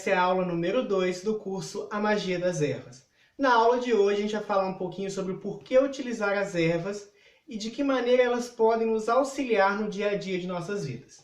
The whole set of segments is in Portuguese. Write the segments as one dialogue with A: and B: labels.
A: essa é a aula número 2 do curso A Magia das Ervas. Na aula de hoje a gente vai falar um pouquinho sobre o porquê utilizar as ervas e de que maneira elas podem nos auxiliar no dia a dia de nossas vidas.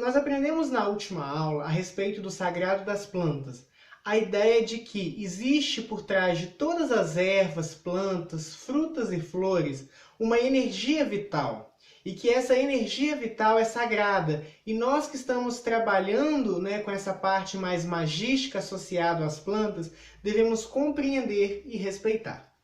A: Nós aprendemos na última aula a respeito do sagrado das plantas, a ideia de que existe por trás de todas as ervas, plantas, frutas e flores uma energia vital. E que essa energia vital é sagrada. E nós que estamos trabalhando com essa parte mais magística associada às plantas, devemos compreender e respeitar.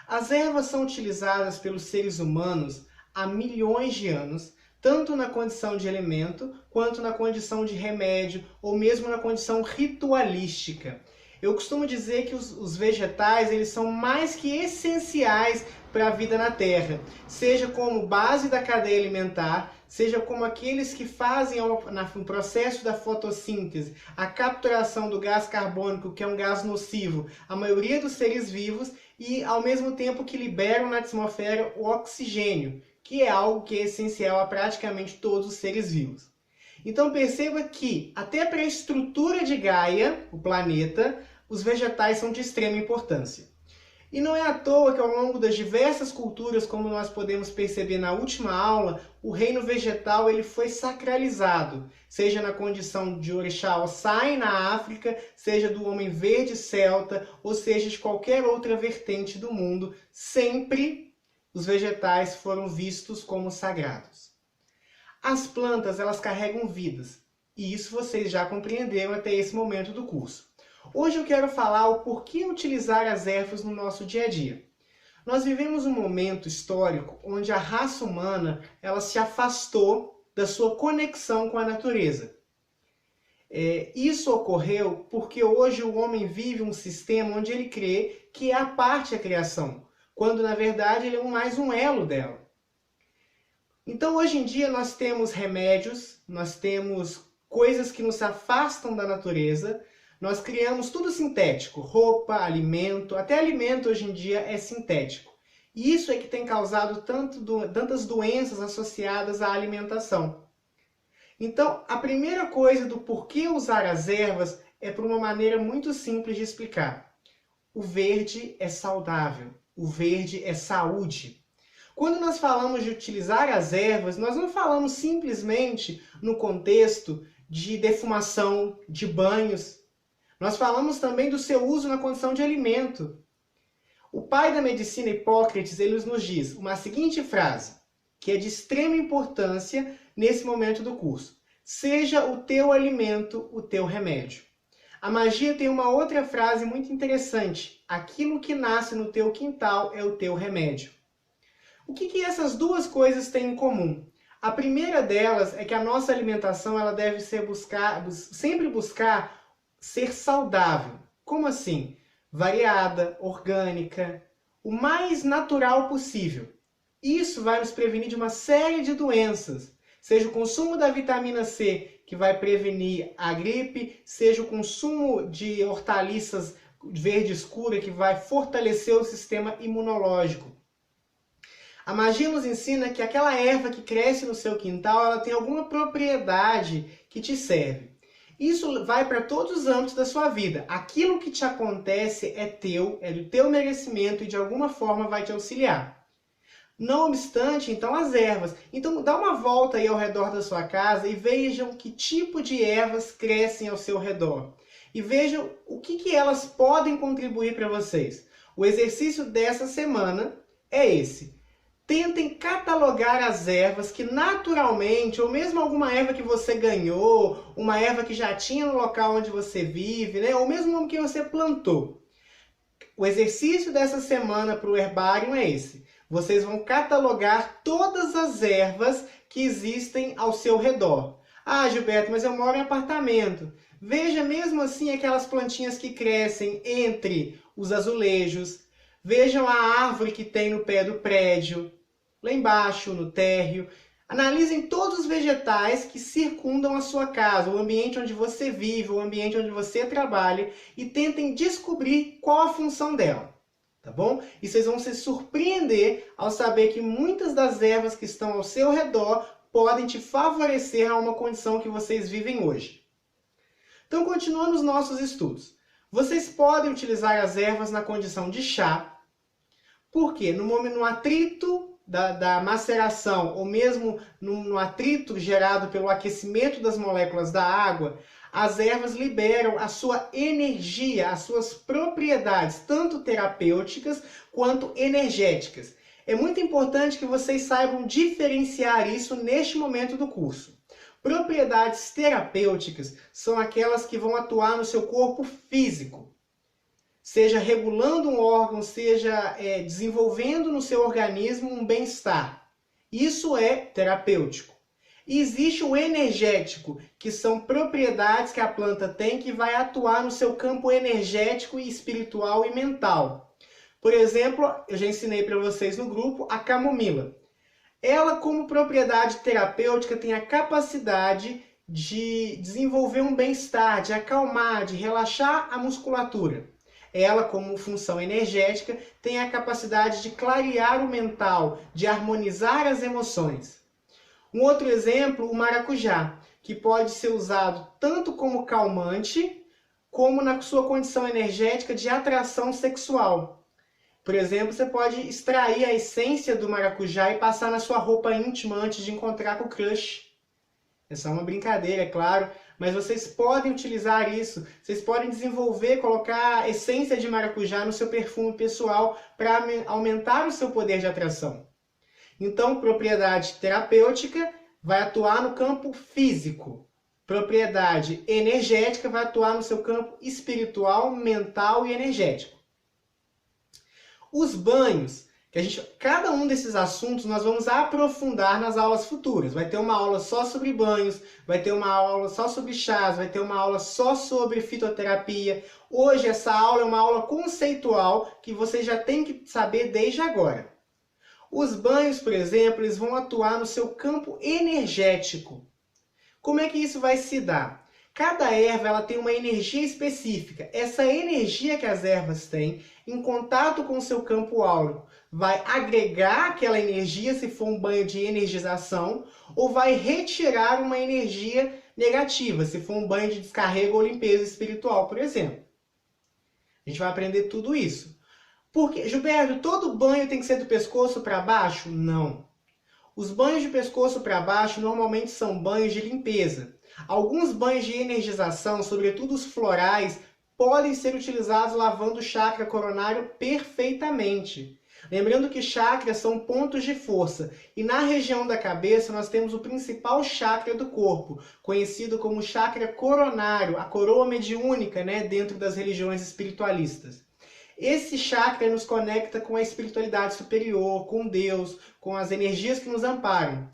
A: As ervas são utilizadas pelos seres humanos há milhões de anos, tanto na condição de alimento, quanto na condição de remédio, ou mesmo na condição ritualística. Eu costumo dizer que os vegetais eles são mais que essenciais para a vida na Terra, seja como base da cadeia alimentar, seja como aqueles que fazem no processo da fotossíntese a capturação do gás carbônico, que é um gás nocivo à maioria dos seres vivos, e ao mesmo tempo que liberam na atmosfera o oxigênio, que é algo que é essencial a praticamente todos os seres vivos. Então perceba que até para a estrutura de Gaia, o planeta, os vegetais são de extrema importância. E não é à toa que ao longo das diversas culturas, como nós podemos perceber na última aula, o reino vegetal ele foi sacralizado, seja na condição de orixá Ossai na África, seja do homem verde celta, ou seja de qualquer outra vertente do mundo, sempre os vegetais foram vistos como sagrados. As plantas elas carregam vidas, e isso vocês já compreenderam até esse momento do curso. Hoje eu quero falar o porquê utilizar as ervas no nosso dia a dia. Nós vivemos um momento histórico onde a raça humana ela se afastou da sua conexão com a natureza. Isso ocorreu porque hoje o homem vive um sistema onde ele crê que é a parte da criação, quando na verdade ele é mais um elo dela. Então hoje em dia nós temos remédios, nós temos coisas que nos afastam da natureza. Nós criamos tudo sintético, roupa, alimento, até alimento hoje em dia é sintético. E isso é que tem causado tantas doenças associadas à alimentação. Então, a primeira coisa do porquê usar as ervas é por uma maneira muito simples de explicar. O verde é saudável, o verde é saúde. Quando nós falamos de utilizar as ervas, nós não falamos simplesmente no contexto de defumação, de banhos. Nós falamos também do seu uso na condição de alimento. O pai da medicina, Hipócrates, ele nos diz uma seguinte frase, que é de extrema importância nesse momento do curso. Seja o teu alimento o teu remédio. A magia tem uma outra frase muito interessante. Aquilo que nasce no teu quintal é o teu remédio. O que essas duas coisas têm em comum? A primeira delas é que a nossa alimentação ela deve sempre buscar ser saudável. Como assim? Variada, orgânica, o mais natural possível. Isso vai nos prevenir de uma série de doenças. Seja o consumo da vitamina C, que vai prevenir a gripe, seja o consumo de hortaliças verde escura, que vai fortalecer o sistema imunológico. A magia nos ensina que aquela erva que cresce no seu quintal, ela tem alguma propriedade que te serve. Isso vai para todos os âmbitos da sua vida. Aquilo que te acontece é do teu merecimento e de alguma forma vai te auxiliar. Não obstante, então, as ervas. Então, dá uma volta aí ao redor da sua casa e vejam que tipo de ervas crescem ao seu redor. E vejam o que elas podem contribuir para vocês. O exercício dessa semana é esse. Tentem catalogar as ervas que naturalmente, ou mesmo alguma erva que você ganhou, uma erva que já tinha no local onde você vive, ou mesmo uma que você plantou. O exercício dessa semana para o herbário é esse. Vocês vão catalogar todas as ervas que existem ao seu redor. Ah, Gilberto, mas eu moro em apartamento. Veja mesmo assim aquelas plantinhas que crescem entre os azulejos. Vejam a árvore que tem no pé do prédio. Lá embaixo, no térreo. Analisem todos os vegetais que circundam a sua casa, o ambiente onde você vive, o ambiente onde você trabalha, e tentem descobrir qual a função dela. Tá bom? E vocês vão se surpreender ao saber que muitas das ervas que estão ao seu redor podem te favorecer a uma condição que vocês vivem hoje. Então, continuando os nossos estudos. Vocês podem utilizar as ervas na condição de chá, porque no atrito da maceração, ou mesmo no atrito gerado pelo aquecimento das moléculas da água, as ervas liberam a sua energia, as suas propriedades, tanto terapêuticas quanto energéticas. É muito importante que vocês saibam diferenciar isso neste momento do curso. Propriedades terapêuticas são aquelas que vão atuar no seu corpo físico, seja regulando um órgão, seja desenvolvendo no seu organismo um bem-estar. Isso é terapêutico. E existe o energético, que são propriedades que a planta tem que vai atuar no seu campo energético e espiritual e mental. Por exemplo, eu já ensinei para vocês no grupo a camomila. Ela, como propriedade terapêutica, tem a capacidade de desenvolver um bem-estar, de acalmar, de relaxar a musculatura. Ela, como função energética, tem a capacidade de clarear o mental, de harmonizar as emoções. Um outro exemplo, o maracujá, que pode ser usado tanto como calmante, como na sua condição energética de atração sexual. Por exemplo, você pode extrair a essência do maracujá e passar na sua roupa íntima antes de encontrar com o crush. Essa é uma brincadeira, é claro, mas vocês podem utilizar isso. Vocês podem desenvolver, colocar a essência de maracujá no seu perfume pessoal para aumentar o seu poder de atração. Então, propriedade terapêutica vai atuar no campo físico. Propriedade energética vai atuar no seu campo espiritual, mental e energético. Os banhos, cada um desses assuntos nós vamos aprofundar nas aulas futuras. Vai ter uma aula só sobre banhos, vai ter uma aula só sobre chás, vai ter uma aula só sobre fitoterapia. Hoje essa aula é uma aula conceitual que você já tem que saber desde agora. Os banhos, por exemplo, eles vão atuar no seu campo energético. Como é que isso vai se dar? Cada erva ela tem uma energia específica. Essa energia que as ervas têm, em contato com o seu campo áureo, vai agregar aquela energia, se for um banho de energização, ou vai retirar uma energia negativa, se for um banho de descarrego ou limpeza espiritual, por exemplo. A gente vai aprender tudo isso. Porque, Gilberto, todo banho tem que ser do pescoço para baixo? Não. Os banhos de pescoço para baixo normalmente são banhos de limpeza. Alguns banhos de energização, sobretudo os florais, podem ser utilizados lavando o chakra coronário perfeitamente. Lembrando que chakras são pontos de força. E na região da cabeça nós temos o principal chakra do corpo, conhecido como chakra coronário, a coroa mediúnica, dentro das religiões espiritualistas. Esse chakra nos conecta com a espiritualidade superior, com Deus, com as energias que nos amparam.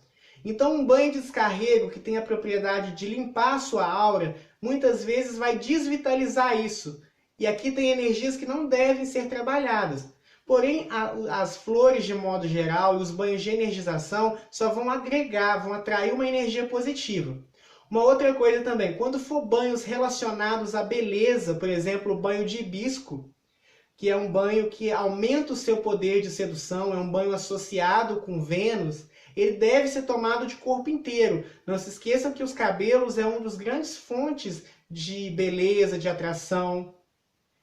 A: Então, um banho de descarrego que tem a propriedade de limpar a sua aura, muitas vezes vai desvitalizar isso. E aqui tem energias que não devem ser trabalhadas. Porém, as flores, de modo geral, e os banhos de energização só vão agregar, vão atrair uma energia positiva. Uma outra coisa também, quando for banhos relacionados à beleza, por exemplo, o banho de hibisco, que é um banho que aumenta o seu poder de sedução, é um banho associado com Vênus, ele deve ser tomado de corpo inteiro. Não se esqueçam que os cabelos é uma das grandes fontes de beleza, de atração.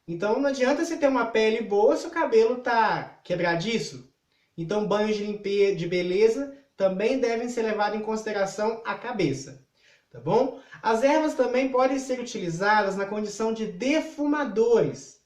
A: Então não adianta você ter uma pele boa se o cabelo está quebradiço. Então banhos de limpeza, de beleza, também devem ser levados em consideração a cabeça. Tá bom? As ervas também podem ser utilizadas na condição de defumadores.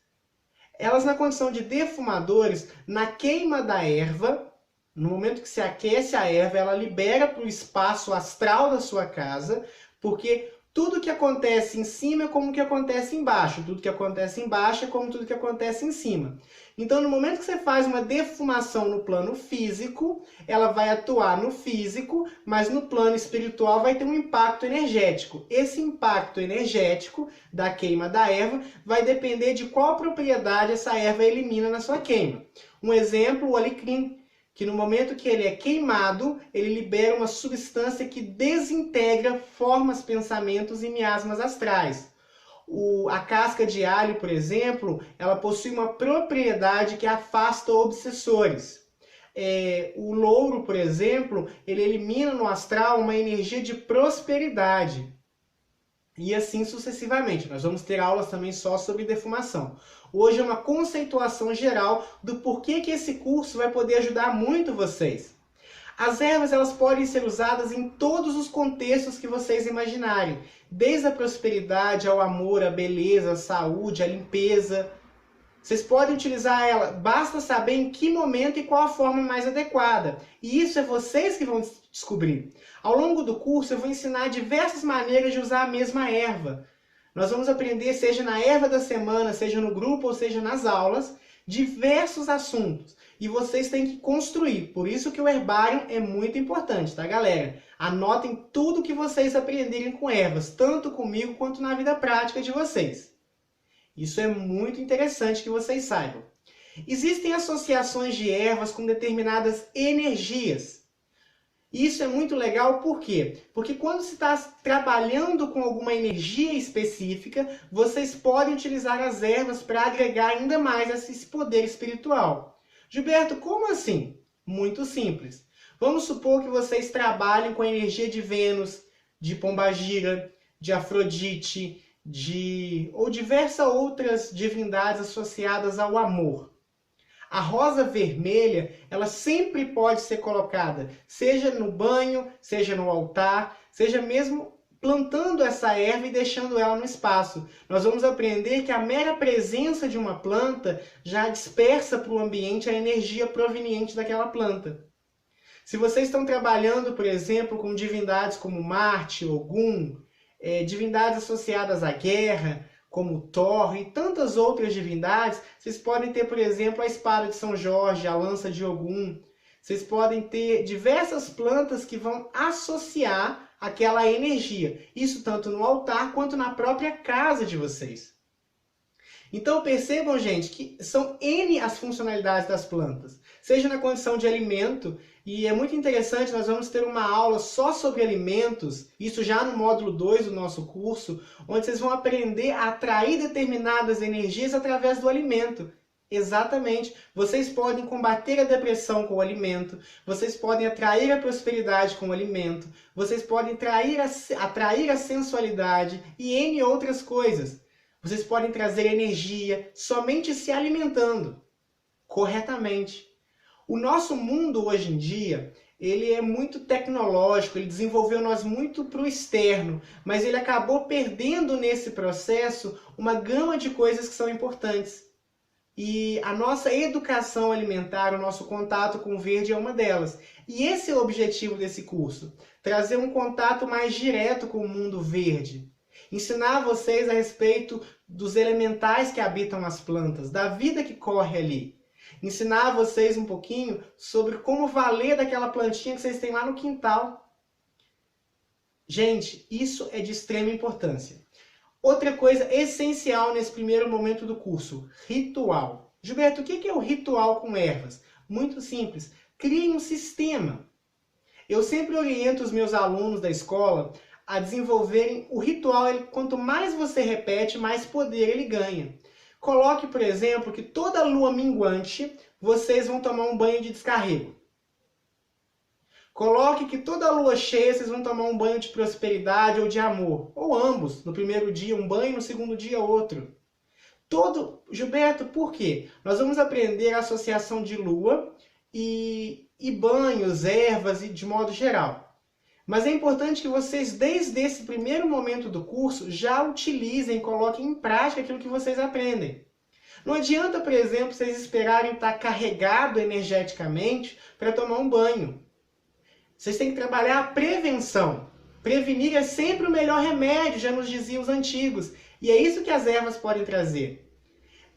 A: Elas na condição de defumadores, na queima da erva, no momento que se aquece a erva, ela libera para o espaço astral da sua casa, porque tudo que acontece em cima é como o que acontece embaixo, tudo que acontece embaixo é como tudo que acontece em cima. Então, no momento que você faz uma defumação no plano físico, ela vai atuar no físico, mas no plano espiritual vai ter um impacto energético. Esse impacto energético da queima da erva vai depender de qual propriedade essa erva elimina na sua queima. Um exemplo, o alecrim, que no momento que ele é queimado, ele libera uma substância que desintegra formas, pensamentos e miasmas astrais. A casca de alho, por exemplo, ela possui uma propriedade que afasta obsessores. O louro, por exemplo, ele elimina no astral uma energia de prosperidade. e assim sucessivamente. Nós vamos ter aulas também só sobre defumação. Hoje é uma conceituação geral do porquê que esse curso vai poder ajudar muito vocês. As ervas elas podem ser usadas em todos os contextos que vocês imaginarem, desde a prosperidade ao amor, a beleza, a saúde, a limpeza. Vocês podem utilizar ela, basta saber em que momento e qual a forma mais adequada. E isso é vocês que vão descobrir. Ao longo do curso eu vou ensinar diversas maneiras de usar a mesma erva. Nós vamos aprender, seja na erva da semana, seja no grupo ou seja nas aulas, diversos assuntos. E vocês têm que construir. Por isso que o herbário é muito importante, tá, galera? Anotem tudo que vocês aprenderem com ervas, tanto comigo quanto na vida prática de vocês. Isso é muito interessante que vocês saibam. Existem associações de ervas com determinadas energias. Isso é muito legal, por quê? Porque quando se está trabalhando com alguma energia específica, vocês podem utilizar as ervas para agregar ainda mais esse poder espiritual. Gilberto, como assim? Muito simples. Vamos supor que vocês trabalhem com a energia de Vênus, de Pombagira, de Afrodite, ou diversas outras divindades associadas ao amor. A rosa vermelha, ela sempre pode ser colocada, seja no banho, seja no altar, seja mesmo plantando essa erva e deixando ela no espaço. Nós vamos aprender que a mera presença de uma planta já dispersa para o ambiente a energia proveniente daquela planta. Se vocês estão trabalhando, por exemplo, com divindades como Marte, Ogum, divindades associadas à guerra, como Thor e tantas outras divindades, vocês podem ter, por exemplo, a espada de São Jorge, a lança de Ogum. Vocês podem ter diversas plantas que vão associar aquela energia. Isso tanto no altar quanto na própria casa de vocês. Então percebam, gente, que são N as funcionalidades das plantas. Seja na condição de alimento, e é muito interessante, nós vamos ter uma aula só sobre alimentos, isso já no módulo 2 do nosso curso, onde vocês vão aprender a atrair determinadas energias através do alimento. Exatamente. Vocês podem combater a depressão com o alimento, vocês podem atrair a prosperidade com o alimento, vocês podem atrair a sensualidade e N outras coisas. Vocês podem trazer energia somente se alimentando corretamente. O nosso mundo hoje em dia, ele é muito tecnológico, ele desenvolveu nós muito para o externo, mas ele acabou perdendo nesse processo uma gama de coisas que são importantes. E a nossa educação alimentar, o nosso contato com o verde é uma delas. E esse é o objetivo desse curso, trazer um contato mais direto com o mundo verde. Ensinar vocês a respeito dos elementais que habitam as plantas, da vida que corre ali. Ensinar vocês um pouquinho sobre como valer daquela plantinha que vocês têm lá no quintal. Gente, isso é de extrema importância. Outra coisa essencial nesse primeiro momento do curso, ritual. Gilberto, o que é o ritual com ervas? Muito simples, crie um sistema. Eu sempre oriento os meus alunos da escola a desenvolverem o ritual. Quanto mais você repete, mais poder ele ganha. Coloque, por exemplo, que toda lua minguante vocês vão tomar um banho de descarrego. Coloque que toda lua cheia vocês vão tomar um banho de prosperidade ou de amor. Ou ambos. No primeiro dia um banho, no segundo dia outro. Gilberto, por quê? Nós vamos aprender a associação de lua e banhos, ervas e de modo geral. Mas é importante que vocês, desde esse primeiro momento do curso, já utilizem, coloquem em prática aquilo que vocês aprendem. Não adianta, por exemplo, vocês esperarem estar carregado energeticamente para tomar um banho. Vocês têm que trabalhar a prevenção. Prevenir é sempre o melhor remédio, já nos diziam os antigos. E é isso que as ervas podem trazer.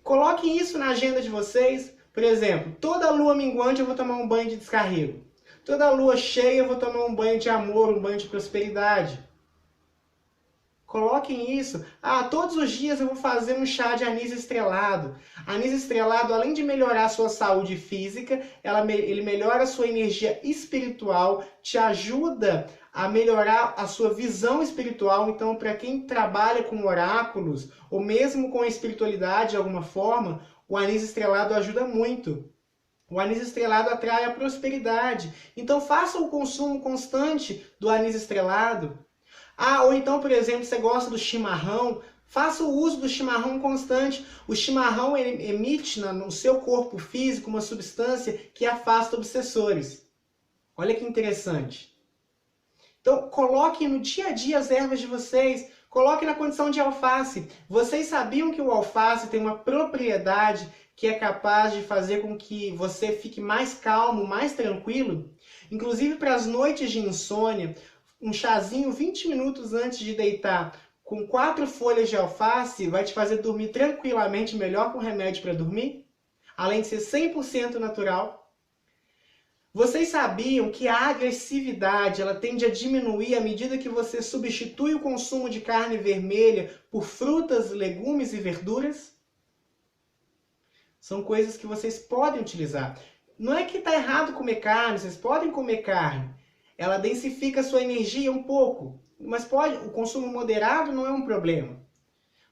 A: Coloquem isso na agenda de vocês. Por exemplo, toda lua minguante eu vou tomar um banho de descarrego. Toda lua cheia eu vou tomar um banho de amor, um banho de prosperidade. Coloquem isso. Todos os dias eu vou fazer um chá de anis estrelado. Anis estrelado, além de melhorar a sua saúde física, ele melhora a sua energia espiritual, te ajuda a melhorar a sua visão espiritual. Então, para quem trabalha com oráculos, ou mesmo com a espiritualidade de alguma forma, o anis estrelado ajuda muito. O anis estrelado atrai a prosperidade. Então faça o consumo constante do anis estrelado. Ah, ou então, por exemplo, você gosta do chimarrão, faça o uso do chimarrão constante. O chimarrão ele emite no seu corpo físico uma substância que afasta obsessores. Olha que interessante. Então, coloquem no dia a dia as ervas de vocês. Coloquem na condição de alface. Vocês sabiam que o alface tem uma propriedade que é capaz de fazer com que você fique mais calmo, mais tranquilo? Inclusive para as noites de insônia, um chazinho 20 minutos antes de deitar, com 4 folhas de alface, vai te fazer dormir tranquilamente melhor que um remédio para dormir? Além de ser 100% natural. Vocês sabiam que a agressividade ela tende a diminuir à medida que você substitui o consumo de carne vermelha por frutas, legumes e verduras? São coisas que vocês podem utilizar. Não é que está errado comer carne, vocês podem comer carne. Ela densifica a sua energia um pouco, mas o consumo moderado não é um problema.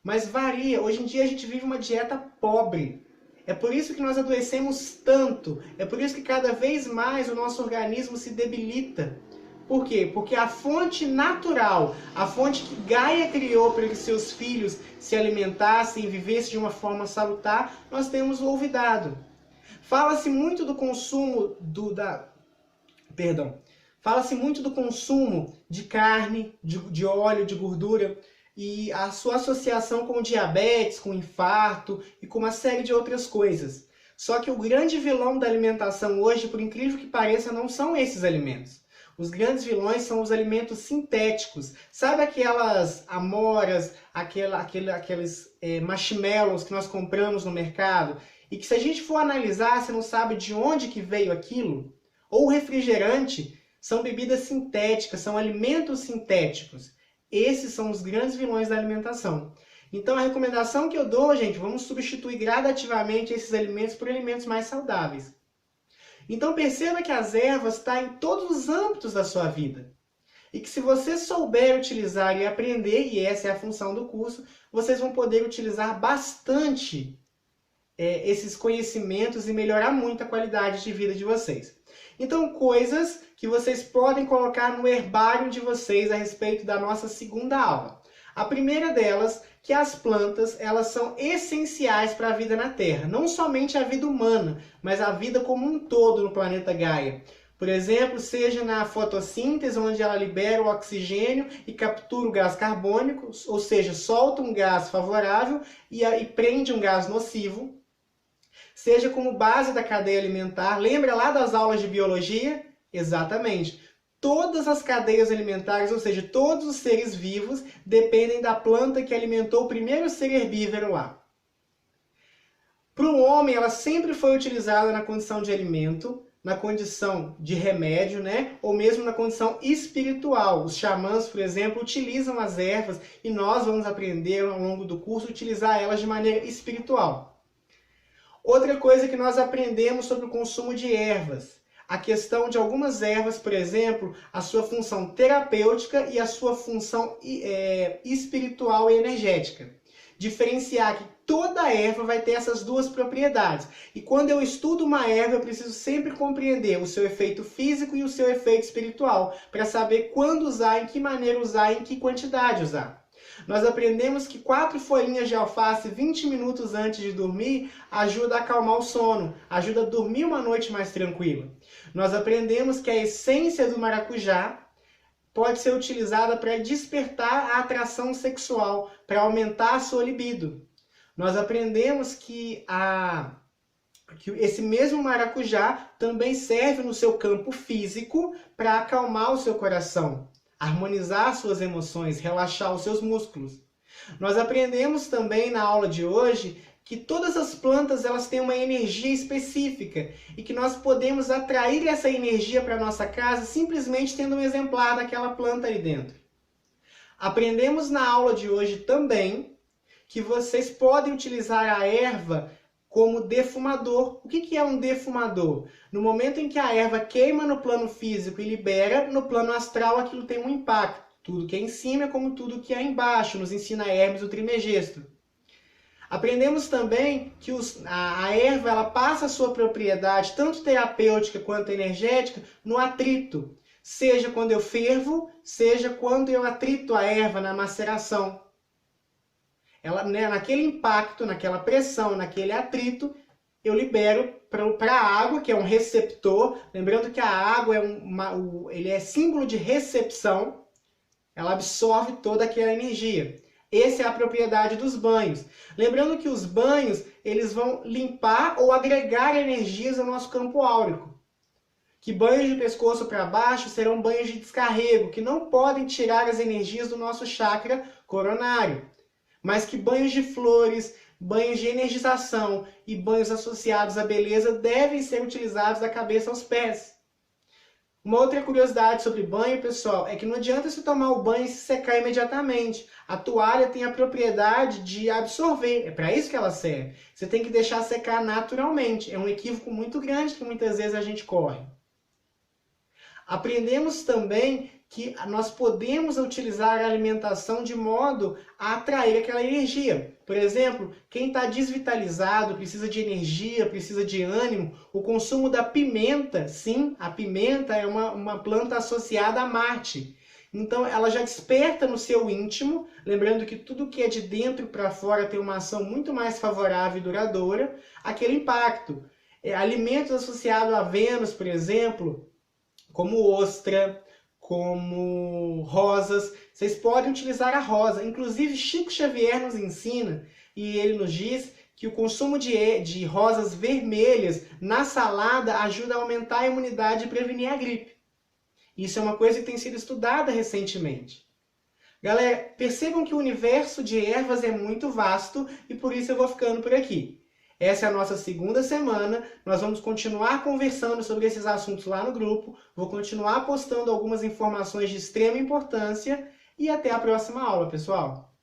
A: Mas varia. Hoje em dia a gente vive uma dieta pobre. É por isso que nós adoecemos tanto. É por isso que cada vez mais o nosso organismo se debilita. Por quê? Porque a fonte natural, a fonte que Gaia criou para que seus filhos se alimentassem e vivessem de uma forma salutar, nós temos olvidado. Fala-se muito do consumo Fala-se muito do consumo de carne, de óleo, de gordura, e a sua associação com diabetes, com infarto e com uma série de outras coisas. Só que o grande vilão da alimentação hoje, por incrível que pareça, não são esses alimentos. Os grandes vilões são os alimentos sintéticos. Sabe aquelas amoras, aqueles marshmallows que nós compramos no mercado? E que se a gente for analisar, você não sabe de onde que veio aquilo? Ou refrigerante, são bebidas sintéticas, são alimentos sintéticos. Esses são os grandes vilões da alimentação. Então a recomendação que eu dou, gente, vamos substituir gradativamente esses alimentos por alimentos mais saudáveis. Então perceba que as ervas estão em todos os âmbitos da sua vida. E que se você souber utilizar e aprender, e essa é a função do curso, vocês vão poder utilizar bastante esses conhecimentos e melhorar muito a qualidade de vida de vocês. Então, coisas que vocês podem colocar no herbário de vocês a respeito da nossa segunda aula. A primeira delas, que as plantas elas são essenciais para a vida na Terra. Não somente a vida humana, mas a vida como um todo no planeta Gaia. Por exemplo, seja na fotossíntese, onde ela libera o oxigênio e captura o gás carbônico, ou seja, solta um gás favorável e prende um gás nocivo. Seja como base da cadeia alimentar. Lembra lá das aulas de biologia? Exatamente. Todas as cadeias alimentares, ou seja, todos os seres vivos, dependem da planta que alimentou o primeiro ser herbívoro lá. Para o homem, ela sempre foi utilizada na condição de alimento, na condição de remédio, né? Ou mesmo na condição espiritual. Os xamãs, por exemplo, utilizam as ervas e nós vamos aprender ao longo do curso a utilizar elas de maneira espiritual. Outra coisa que nós aprendemos sobre o consumo de ervas, a questão de algumas ervas, por exemplo, a sua função terapêutica e a sua função espiritual e energética. Diferenciar que toda erva vai ter essas duas propriedades. E quando eu estudo uma erva, eu preciso sempre compreender o seu efeito físico e o seu efeito espiritual, para saber quando usar, em que maneira usar, em que quantidade usar. Nós aprendemos que 4 folhinhas de alface 20 minutos antes de dormir ajuda a acalmar o sono, ajuda a dormir uma noite mais tranquila. Nós aprendemos que a essência do maracujá pode ser utilizada para despertar a atração sexual, para aumentar a sua libido. Nós aprendemos que esse mesmo maracujá também serve no seu campo físico para acalmar o seu coração, harmonizar suas emoções, relaxar os seus músculos. Nós aprendemos também na aula de hoje que todas as plantas elas têm uma energia específica e que nós podemos atrair essa energia para a nossa casa simplesmente tendo um exemplar daquela planta ali dentro. Aprendemos na aula de hoje também que vocês podem utilizar a erva como defumador. O que é um defumador? No momento em que a erva queima no plano físico e libera, no plano astral aquilo tem um impacto. Tudo que é em cima é como tudo que é embaixo, nos ensina Hermes o Trismegisto. Aprendemos também que a erva ela passa a sua propriedade, tanto terapêutica quanto energética, no atrito. seja quando eu fervo, seja quando eu atrito a erva na maceração. Ela, né, naquele impacto, naquela pressão, naquele atrito, eu libero para a água, que é um receptor. Lembrando que a água ele é símbolo de recepção, ela absorve toda aquela energia. Essa é a propriedade dos banhos. Lembrando que os banhos, eles vão limpar ou agregar energias ao nosso campo áurico. Que banhos de pescoço para baixo serão banhos de descarrego, que não podem tirar as energias do nosso chakra coronário. Mas que banhos de flores, banhos de energização e banhos associados à beleza devem ser utilizados da cabeça aos pés. Uma outra curiosidade sobre banho, pessoal, é que não adianta se tomar o banho e se secar imediatamente. A toalha tem a propriedade de absorver, é para isso que ela serve. Você tem que deixar secar naturalmente. É um equívoco muito grande que muitas vezes a gente corre. Aprendemos também que nós podemos utilizar a alimentação de modo a atrair aquela energia. Por exemplo, quem está desvitalizado, precisa de energia, precisa de ânimo, o consumo da pimenta, sim, a pimenta é uma planta associada a Marte. Então ela já desperta no seu íntimo, lembrando que tudo que é de dentro para fora tem uma ação muito mais favorável e duradoura, aquele impacto. Alimentos associados a Vênus, por exemplo, como ostra, como rosas, vocês podem utilizar a rosa. Inclusive, Chico Xavier nos ensina, e ele nos diz que o consumo de rosas vermelhas na salada ajuda a aumentar a imunidade e prevenir a gripe. Isso é uma coisa que tem sido estudada recentemente. Galera, percebam que o universo de ervas é muito vasto e por isso eu vou ficando por aqui. Essa é a nossa segunda semana, nós vamos continuar conversando sobre esses assuntos lá no grupo, vou continuar postando algumas informações de extrema importância e até a próxima aula, pessoal!